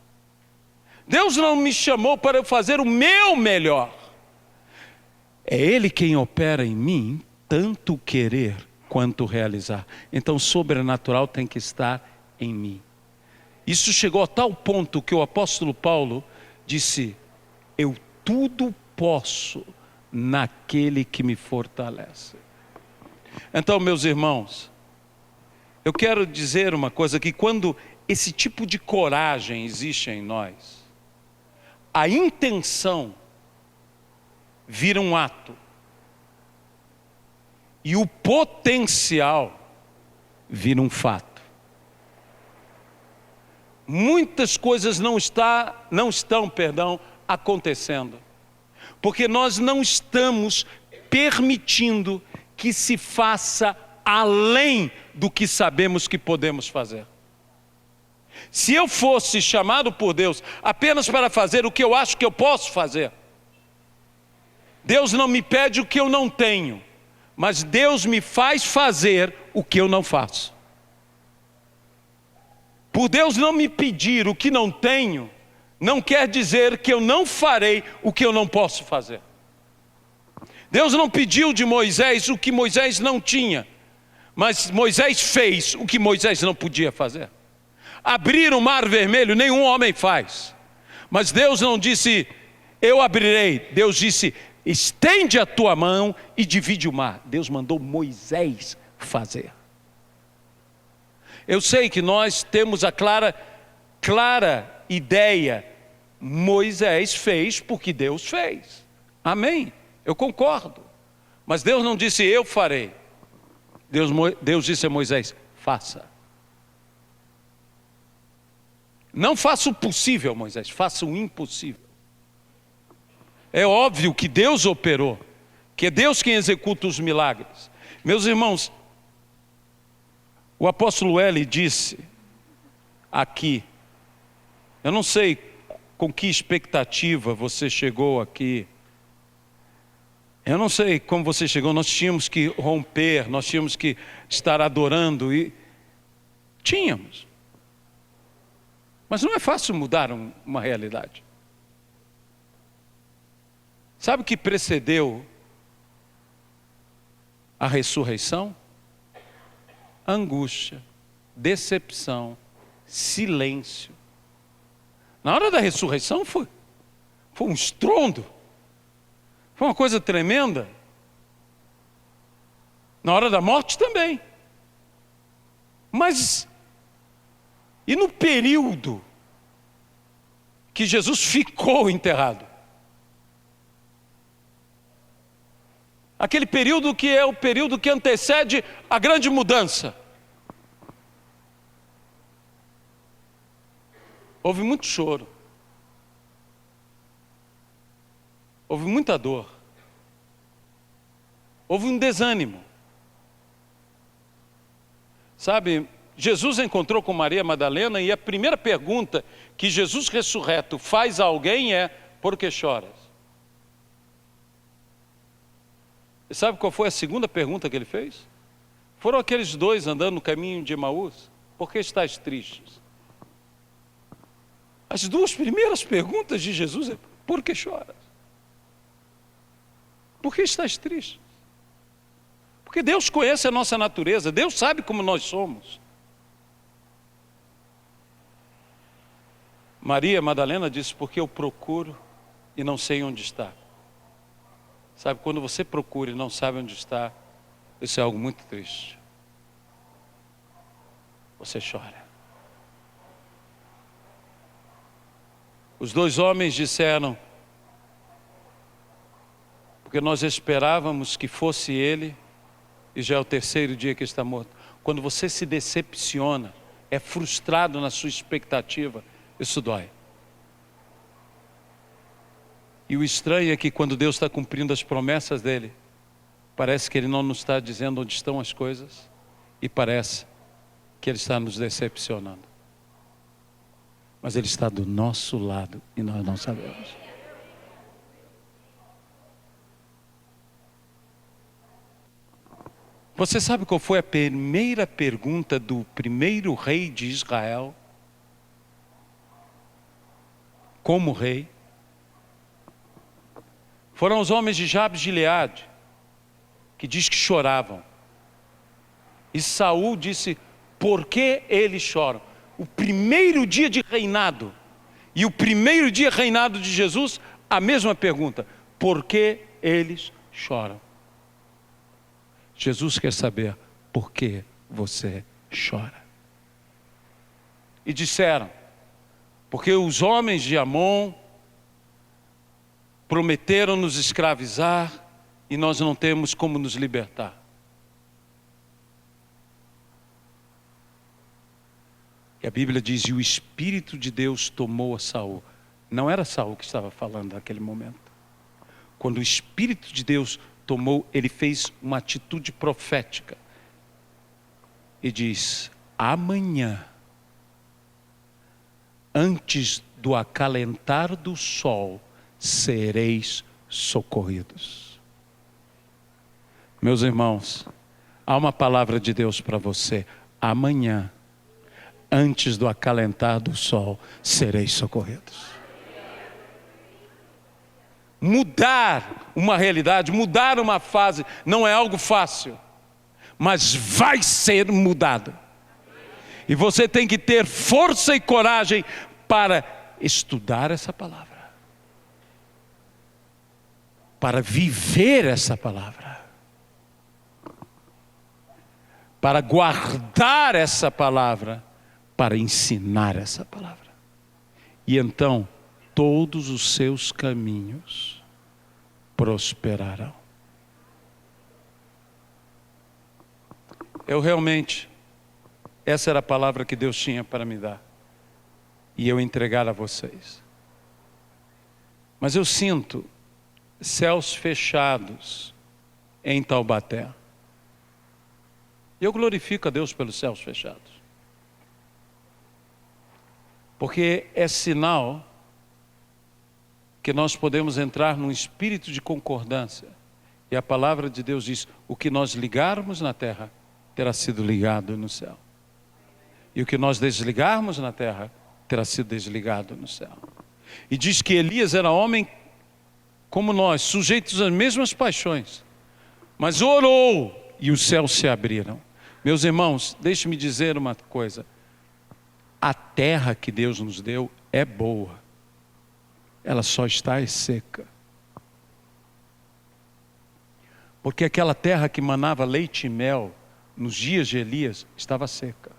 Deus não me chamou para eu fazer o meu melhor. É Ele quem opera em mim, tanto querer quanto realizar. Então, o sobrenatural tem que estar em mim. Isso chegou a tal ponto que o apóstolo Paulo disse: eu tudo posso naquele que me fortalece. Então, meus irmãos, eu quero dizer uma coisa, que quando esse tipo de coragem existe em nós, a intenção vira um ato. E o potencial vira um fato. Muitas coisas não estão acontecendo. Porque nós não estamos permitindo que se faça além do que sabemos que podemos fazer. Se eu fosse chamado por Deus apenas para fazer o que eu acho que eu posso fazer, Deus não me pede o que eu não tenho, mas Deus me faz fazer o que eu não faço. Por Deus não me pedir o que não tenho, não quer dizer que eu não farei o que eu não posso fazer. Deus não pediu de Moisés o que Moisés não tinha, mas Moisés fez o que Moisés não podia fazer. Abrir o mar vermelho nenhum homem faz, mas Deus não disse, eu abrirei. Deus disse, estende a tua mão e divide o mar. Deus mandou Moisés fazer. Eu sei que nós temos a clara ideia, Moisés fez porque Deus fez. Amém? Eu concordo. Mas Deus não disse eu farei. Deus disse a Moisés, faça. Não faça o possível, Moisés, faça o impossível. É óbvio que Deus operou, que é Deus quem executa os milagres. Meus irmãos, o apóstolo L disse aqui, eu não sei com que expectativa você chegou aqui, eu não sei como você chegou, nós tínhamos que romper, nós tínhamos que estar adorando, e tínhamos. Mas não é fácil mudar uma realidade. Sabe o que precedeu a ressurreição? Angústia, decepção, silêncio. Na hora da ressurreição foi um estrondo, foi uma coisa tremenda. Na hora da morte também. Mas, e no período que Jesus ficou enterrado? Aquele período que é o período que antecede a grande mudança. Houve muito choro. Houve muita dor. Houve um desânimo. Sabe, Jesus encontrou com Maria Madalena e a primeira pergunta que Jesus ressurreto faz a alguém é: por que choras? E sabe qual foi a segunda pergunta que ele fez? Foram aqueles dois andando no caminho de Emaús: por que estás tristes? As duas primeiras perguntas de Jesus é: por que choras? Por que estás triste? Porque Deus conhece a nossa natureza, Deus sabe como nós somos. Maria Madalena disse: porque eu procuro e não sei onde está. Sabe, quando você procura e não sabe onde está, isso é algo muito triste. Você chora. Os dois homens disseram: porque nós esperávamos que fosse ele, e já é o terceiro dia que está morto. Quando você se decepciona, é frustrado na sua expectativa, isso dói. E o estranho é que quando Deus está cumprindo as promessas dele, parece que ele não nos está dizendo onde estão as coisas, e parece que ele está nos decepcionando. Mas ele está do nosso lado e nós não sabemos. Você sabe qual foi a primeira pergunta do primeiro rei de Israel? Como rei? Foram os homens de Jabes de Gileade, que diz que choravam. E Saul disse: por que eles choram? O primeiro dia de reinado, e o primeiro dia reinado de Jesus, a mesma pergunta: por que eles choram? Jesus quer saber por que você chora. E disseram: porque os homens de Amon prometeram nos escravizar e nós não temos como nos libertar. E a Bíblia diz: e o Espírito de Deus tomou a Saul. Não era Saul que estava falando naquele momento. Quando o Espírito de Deus tomou, ele fez uma atitude profética. E diz: amanhã, antes do acalentar do sol, sereis socorridos. Meus irmãos, há uma palavra de Deus para você. Amanhã, antes do acalentar do sol, sereis socorridos. Mudar uma realidade, mudar uma fase, não é algo fácil, mas vai ser mudado. E você tem que ter força e coragem para estudar essa palavra, para viver essa palavra, para guardar essa palavra, para ensinar essa palavra. E então todos os seus caminhos prosperarão. Eu realmente, essa era a palavra que Deus tinha para me dar, e eu entregar a vocês. Mas eu sinto céus fechados em Taubaté. E eu glorifico a Deus pelos céus fechados, porque é sinal que nós podemos entrar num espírito de concordância. E a palavra de Deus diz: o que nós ligarmos na terra terá sido ligado no céu, e o que nós desligarmos na terra terá sido desligado no céu. E diz que Elias era homem como nós, sujeitos às mesmas paixões, mas orou e os céus se abriram. Meus irmãos, deixe-me dizer uma coisa: a terra que Deus nos deu é boa, ela só está seca. Porque aquela terra que manava leite e mel nos dias de Elias estava seca,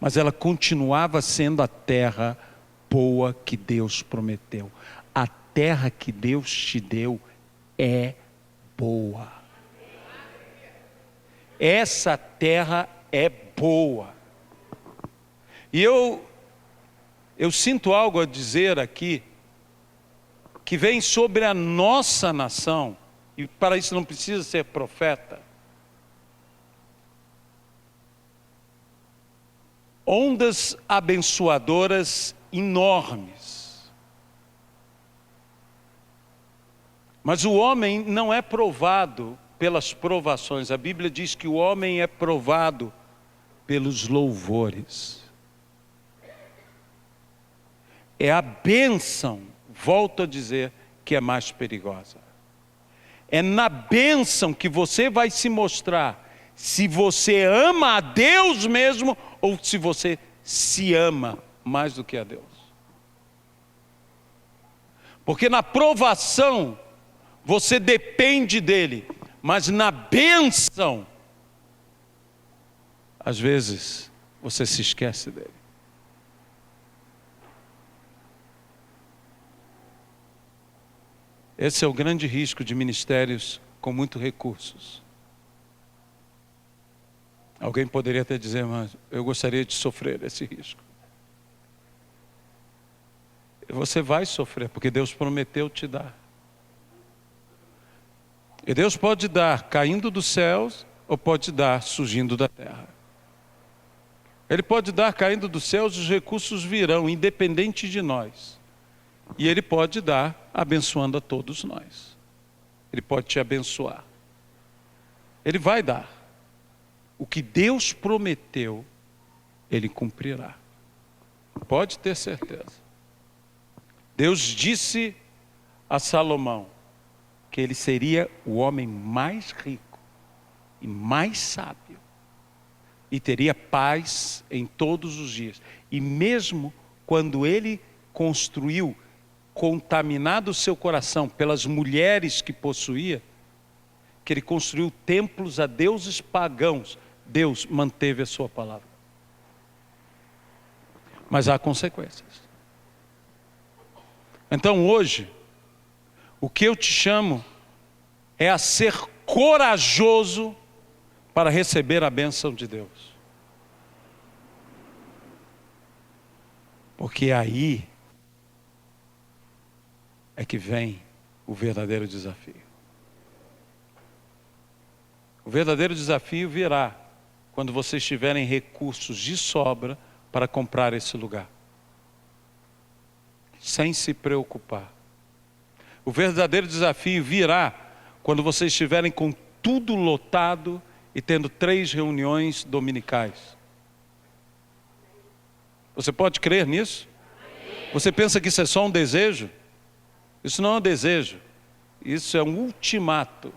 mas ela continuava sendo a terra boa que Deus prometeu. A terra que Deus te deu é boa. Essa terra é boa. E eu sinto algo a dizer aqui, que vem sobre a nossa nação, e para isso não precisa ser profeta. Ondas abençoadoras enormes. Mas o homem não é provado pelas provações. A Bíblia diz que o homem é provado pelos louvores. É a bênção, volto a dizer, que é mais perigosa. É na bênção que você vai se mostrar se você ama a Deus mesmo ou se você se ama mais do que a Deus. Porque na provação você depende dele, mas na bênção, às vezes, você se esquece dele. Esse é o grande risco de ministérios com muitos recursos. Alguém poderia até dizer, mas eu gostaria de sofrer esse risco. Você vai sofrer, porque Deus prometeu te dar. E Deus pode dar caindo dos céus, ou pode dar surgindo da terra. Ele pode dar caindo dos céus, os recursos virão, independente de nós. E Ele pode dar abençoando a todos nós. Ele pode te abençoar. Ele vai dar. O que Deus prometeu, Ele cumprirá. Pode ter certeza. Deus disse a Salomão que ele seria o homem mais rico e mais sábio. E teria paz em todos os dias. E mesmo quando ele construiu, contaminado o seu coração pelas mulheres que possuía, que ele construiu templos a deuses pagãos, Deus manteve a sua palavra. Mas há consequências. Então hoje, o que eu te chamo é a ser corajoso para receber a bênção de Deus. Porque aí é que vem o verdadeiro desafio. O verdadeiro desafio virá quando vocês tiverem recursos de sobra para comprar esse lugar, sem se preocupar. O verdadeiro desafio virá quando vocês estiverem com tudo lotado e tendo 3 reuniões dominicais. Você pode crer nisso? Você pensa que isso é só um desejo? Isso não é um desejo. Isso é um ultimato.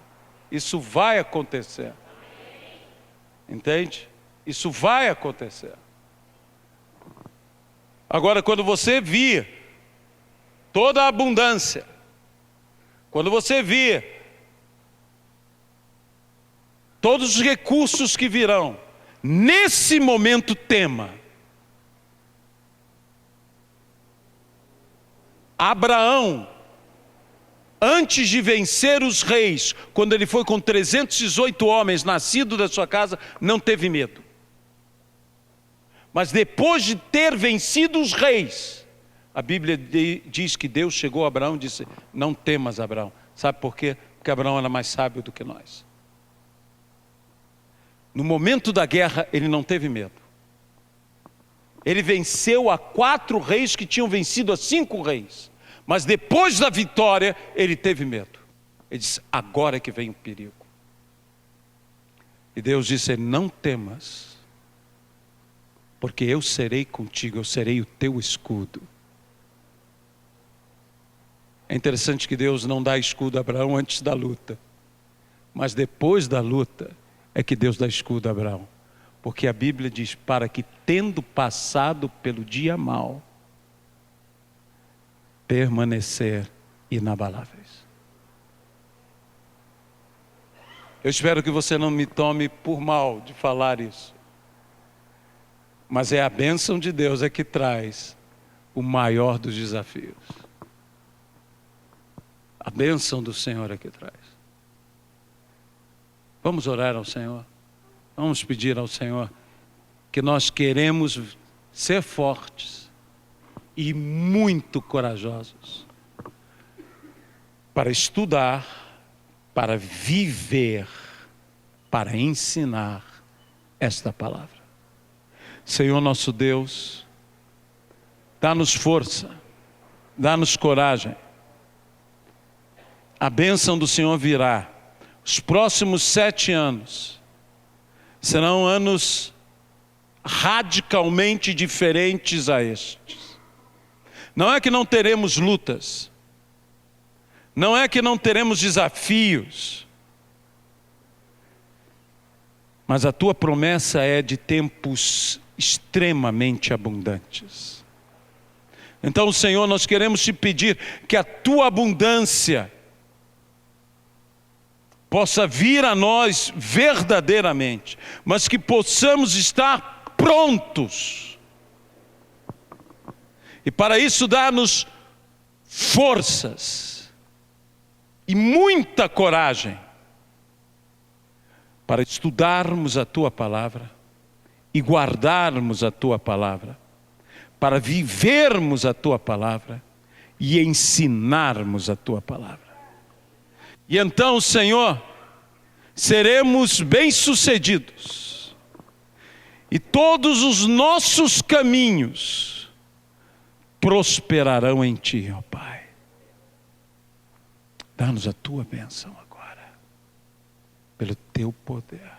Isso vai acontecer. Entende? Isso vai acontecer. Agora, quando você vir toda a abundância, quando você vir todos os recursos que virão, nesse momento tema. Abraão, antes de vencer os reis, quando ele foi com 318 homens nascidos da sua casa, não teve medo. Mas depois de ter vencido os reis, a Bíblia diz que Deus chegou a Abraão e disse: não temas, Abraão. Sabe por quê? Porque Abraão era mais sábio do que nós. No momento da guerra, ele não teve medo. Ele venceu a 4 reis que tinham vencido a 5 reis. Mas depois da vitória, ele teve medo. Ele disse: agora é que vem o perigo. E Deus disse: não temas, porque eu serei contigo, eu serei o teu escudo. É interessante que Deus não dá escudo a Abraão antes da luta, mas depois da luta é que Deus dá escudo a Abraão. Porque a Bíblia diz, para que tendo passado pelo dia mau, permanecer inabaláveis. Eu espero que você não me tome por mal de falar isso. Mas é a bênção de Deus é que traz o maior dos desafios. A bênção do Senhor é que traz. Vamos orar ao Senhor. Vamos pedir ao Senhor que nós queremos ser fortes e muito corajosos para estudar, para viver, para ensinar esta palavra. Senhor nosso Deus, dá-nos força, dá-nos coragem. A bênção do Senhor virá. Os próximos 7 anos serão anos radicalmente diferentes a estes. Não é que não teremos lutas, não é que não teremos desafios, mas a tua promessa é de tempos extremamente abundantes. Então, Senhor, nós queremos te pedir que a tua abundância possa vir a nós verdadeiramente, mas que possamos estar prontos. E para isso dá-nos forças e muita coragem para estudarmos a tua palavra e guardarmos a tua palavra, para vivermos a tua palavra e ensinarmos a tua palavra. E então, Senhor, seremos bem-sucedidos. E todos os nossos caminhos prosperarão em Ti, ó Pai. Dá-nos a Tua bênção agora, pelo Teu poder,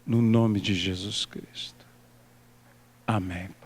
no nome de Jesus Cristo. Amém.